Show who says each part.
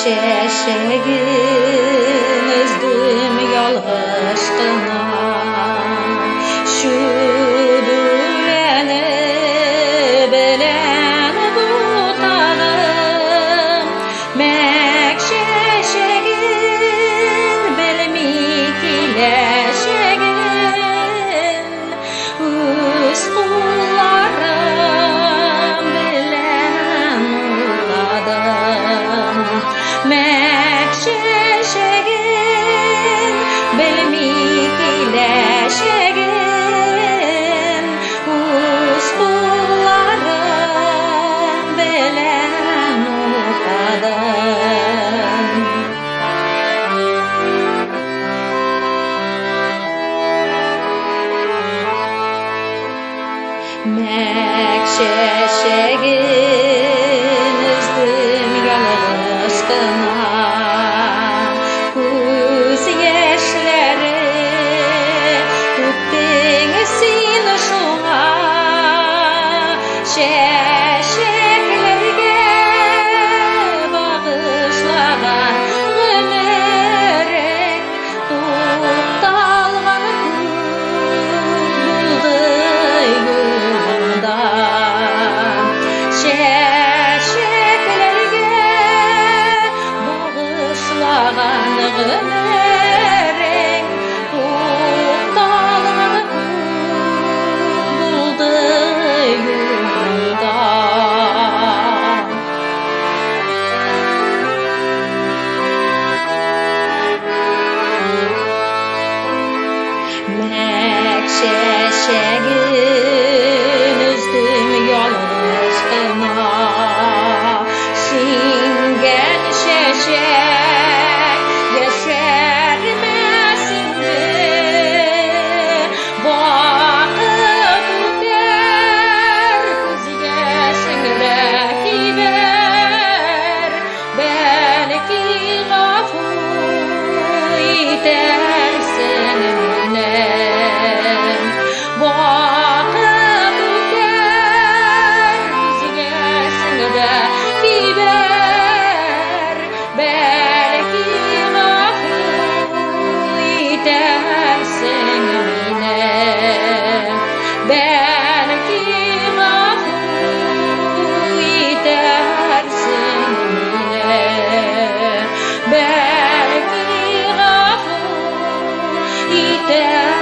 Speaker 1: şeşegin özüm yalğışqına şu düleni bilen tutalım mek şeşegin bilmik ileşegin üz kullarım bilen utadım mek şeşegin bilmik ileşegin üz kullarım bilen utadım mek şeşegin özüm yalğışqına göz yaşları tuttun sen şuna şeşeklerge bağışlagan ömürün tutalgan buldu yolunda şeşeklerge bağışlagan ömürün tutalgan buldu yolunda mek şeşegin özüm yalğışqına singen şeşek yeşermesindi vakıt öter göz yaşingre kiber belki gafur edersin mine vakıt öter göz yaşingre kiber belki gafur edersin mine belki gafur edersin mine belki gafur edersin